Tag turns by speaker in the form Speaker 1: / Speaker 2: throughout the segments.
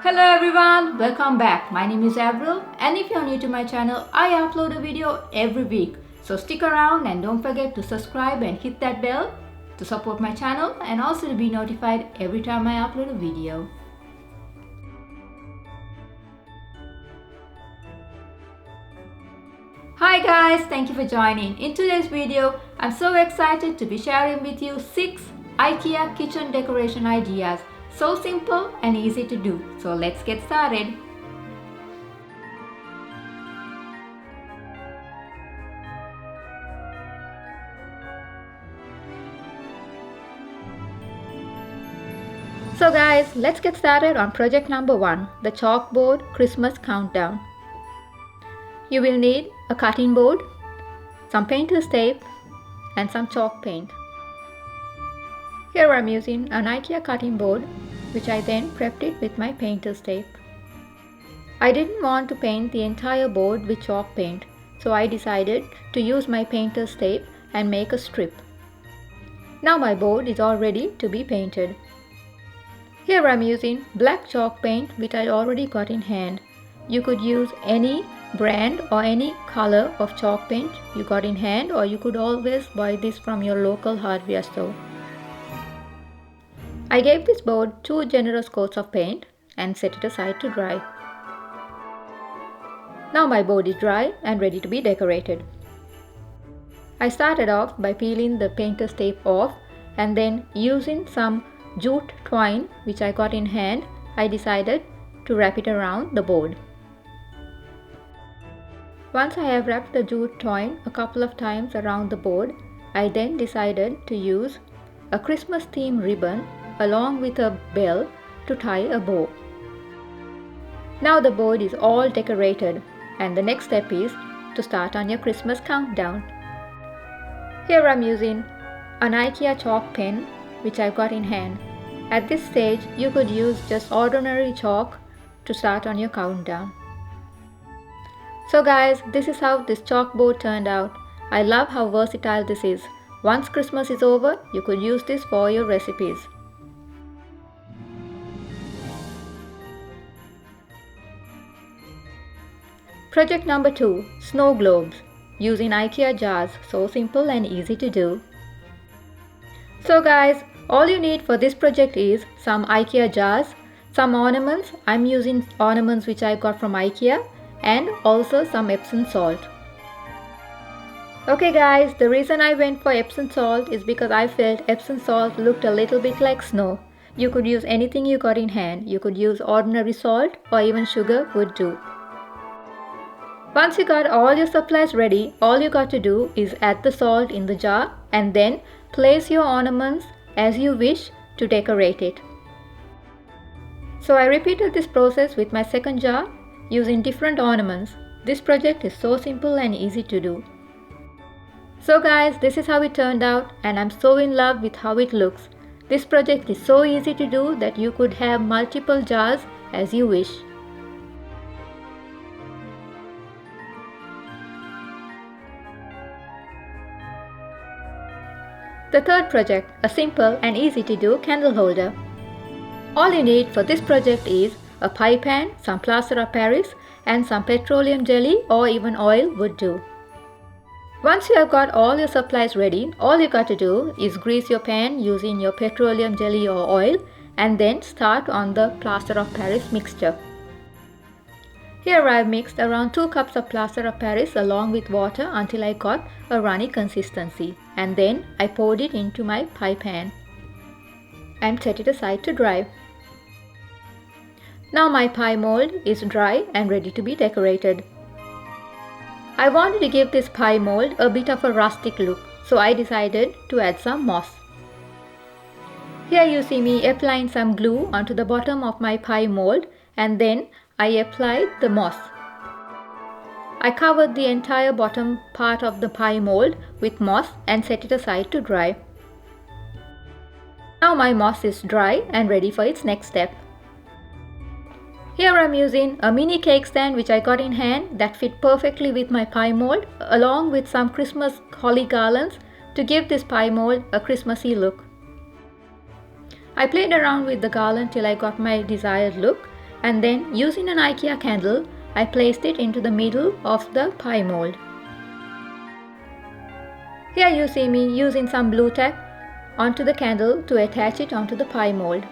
Speaker 1: Hello everyone, welcome back. My name is Avril, and if you're new to my channel, I upload a video every week. So stick around and don't forget to subscribe and hit that bell to support my channel and also to be notified every time I upload a video. Hi guys, thank you for joining. In today's video, I'm so excited to be sharing with you 6 IKEA kitchen decoration ideas. So simple and easy to do. So let's get started. So guys, let's get started on project number 1, the chalkboard Christmas countdown. You will need a cutting board, some painter's tape and some chalk paint. Here I'm using an IKEA cutting board, which I then prepped it with my painter's tape. I didn't want to paint the entire board with chalk paint, so I decided to use my painter's tape and make a strip. Now my board is all ready to be painted. Here I'm using black chalk paint which I already got in hand. You could use any brand or any color of chalk paint you got in hand, or you could always buy this from your local hardware store. I gave this board 2 generous coats of paint and set it aside to dry. Now my board is dry and ready to be decorated. I started off by peeling the painter's tape off, and then using some jute twine which I got in hand, I decided to wrap it around the board. Once I have wrapped the jute twine a couple of times around the board, I then decided to use a Christmas theme ribbon along with a bell to tie a bow. Now the board is all decorated, and the next step is to start on your Christmas countdown. Here I'm using an IKEA chalk pen which I've got in hand. At this stage you could use just ordinary chalk to start on your countdown. So guys, this is how this chalkboard turned out. I love how versatile this is. Once Christmas is over, you could use this for your recipes. Project number 2, snow globes, using IKEA jars. So simple and easy to do. So guys, all you need for this project is some IKEA jars, some ornaments. I'm using ornaments which I got from IKEA, and also some Epsom salt. Okay guys, the reason I went for Epsom salt is because I felt Epsom salt looked a little bit like snow. You could use anything you got in hand. You could use ordinary salt or even sugar would do. Once you got all your supplies ready, all you got to do is add the salt in the jar and then place your ornaments as you wish to decorate it. So I repeated this process with my second jar using different ornaments. This project is so simple and easy to do. So guys, this is how it turned out, and I'm so in love with how it looks. This project is so easy to do that you could have multiple jars as you wish. The third project, a simple and easy to do candle holder. All you need for this project is a pie pan, some plaster of Paris and some petroleum jelly or even oil would do. Once you have got all your supplies ready, all you got to do is grease your pan using your petroleum jelly or oil and then start on the plaster of Paris mixture. Here I have mixed around 2 cups of plaster of Paris along with water until I got a runny consistency, and then I poured it into my pie pan and set it aside to dry. Now my pie mold is dry and ready to be decorated. I wanted to give this pie mold a bit of a rustic look, so I decided to add some moss. Here you see me applying some glue onto the bottom of my pie mold, and then I applied the moss. I covered the entire bottom part of the pie mold with moss and set it aside to dry. Now my moss is dry and ready for its next step. Here I'm using a mini cake stand which I got in hand that fit perfectly with my pie mold, along with some Christmas holly garlands to give this pie mold a Christmassy look. I played around with the garland till I got my desired look, and then using an IKEA candle, I placed it into the middle of the pie mold. Here you see me using some blue tack onto the candle to attach it onto the pie mold.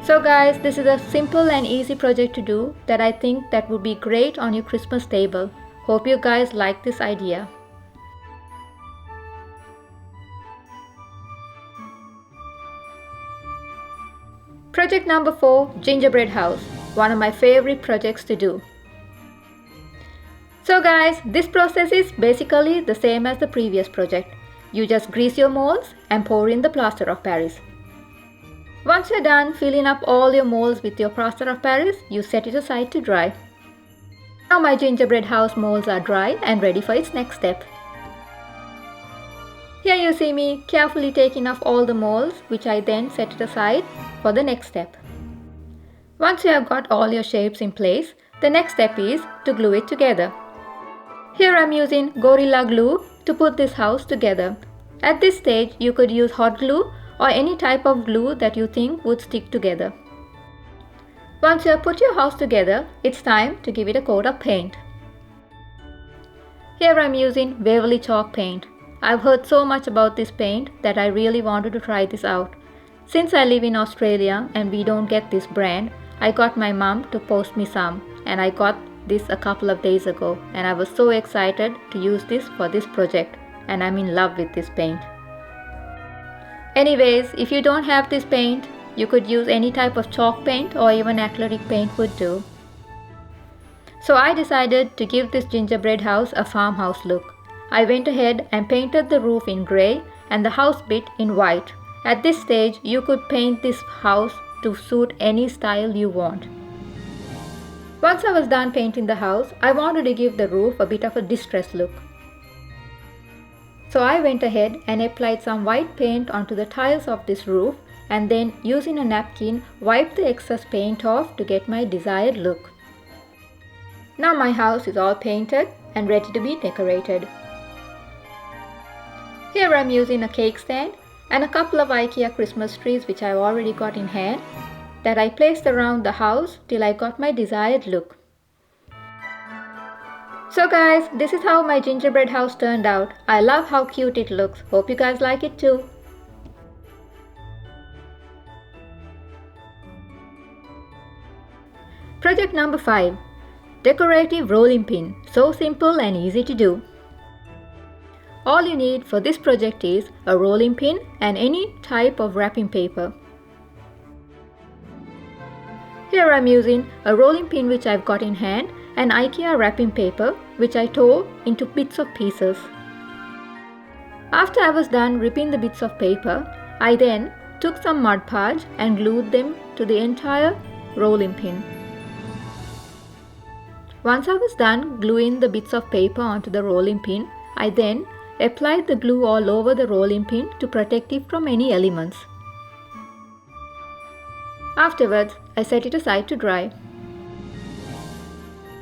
Speaker 1: So guys, this is a simple and easy project to do that I think that would be great on your Christmas table. Hope you guys like this idea. Project number 4, Gingerbread House, one of my favorite projects to do. So guys, this process is basically the same as the previous project. You just grease your molds and pour in the plaster of Paris. Once you're done filling up all your molds with your plaster of Paris, you set it aside to dry. Now my gingerbread house molds are dry and ready for its next step. Here you see me carefully taking off all the molds, which I then set it aside for the next step. Once you have got all your shapes in place, the next step is to glue it together. Here I'm using Gorilla Glue to put this house together. At this stage, you could use hot glue or any type of glue that you think would stick together. Once you have put your house together, it's time to give it a coat of paint. Here I'm using Waverly Chalk paint. I've heard so much about this paint that I really wanted to try this out. Since I live in Australia and we don't get this brand, I got my mom to post me some, and I got this a couple of days ago, and I was so excited to use this for this project, and I'm in love with this paint. Anyways, if you don't have this paint, you could use any type of chalk paint or even acrylic paint would do. So I decided to give this gingerbread house a farmhouse look. I went ahead and painted the roof in grey and the house bit in white. At this stage, you could paint this house to suit any style you want. Once I was done painting the house, I wanted to give the roof a bit of a distressed look. So I went ahead and applied some white paint onto the tiles of this roof, and then using a napkin wiped the excess paint off to get my desired look. Now my house is all painted and ready to be decorated. Here I'm using a cake stand and a couple of IKEA Christmas trees which I've already got in hand that I placed around the house till I got my desired look. So guys, this is how my gingerbread house turned out. I love how cute it looks. Hope you guys like it too. Project number 5. Decorative Rolling Pin. So simple and easy to do. All you need for this project is a rolling pin and any type of wrapping paper. Here I'm using a rolling pin which I've got in hand and IKEA wrapping paper which I tore into bits of pieces. After I was done ripping the bits of paper, I then took some Mod Podge and glued them to the entire rolling pin. Once I was done gluing the bits of paper onto the rolling pin, I then applied the glue all over the rolling pin to protect it from any elements. Afterwards, I set it aside to dry.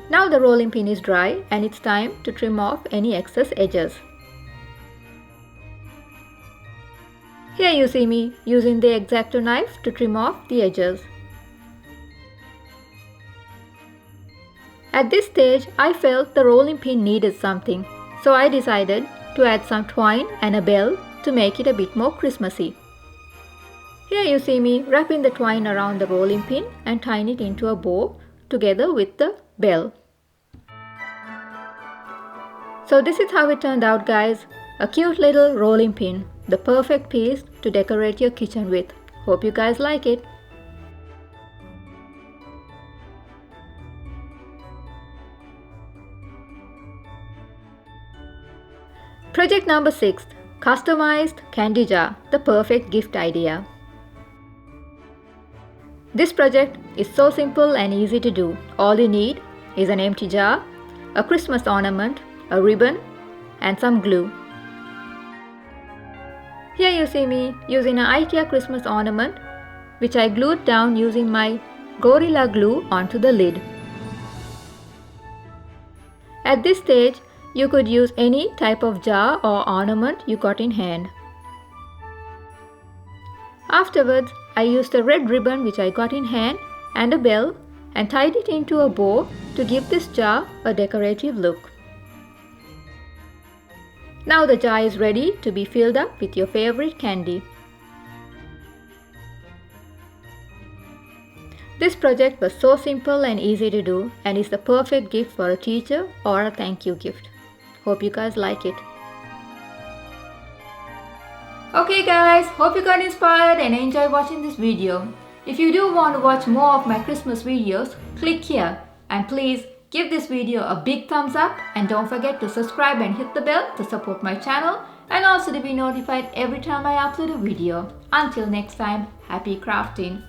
Speaker 1: Now the rolling pin is dry and it's time to trim off any excess edges. Here you see me using the X-Acto knife to trim off the edges. At this stage, I felt the rolling pin needed something, so I decided to add some twine and a bell to make it a bit more Christmassy. Here you see me wrapping the twine around the rolling pin and tying it into a bow together with the bell. So this is how it turned out, guys. A cute little rolling pin, the perfect piece to decorate your kitchen with. Hope you guys like it. Project number 6. Customized candy jar, the perfect gift idea. This project is so simple and easy to do. All you need is an empty jar, a Christmas ornament, a ribbon, and some glue. Here you see me using an IKEA Christmas ornament which I glued down using my Gorilla Glue onto the lid. At this stage, you could use any type of jar or ornament you got in hand. Afterwards, I used a red ribbon which I got in hand and a bell and tied it into a bow to give this jar a decorative look. Now the jar is ready to be filled up with your favorite candy. This project was so simple and easy to do and is the perfect gift for a teacher or a thank you gift. Hope you guys like it. Okay guys, hope you got inspired and enjoyed watching this video. If you do want to watch more of my Christmas videos, click here and please give this video a big thumbs up and don't forget to subscribe and hit the bell to support my channel and also to be notified every time I upload a video. Until next time, happy crafting!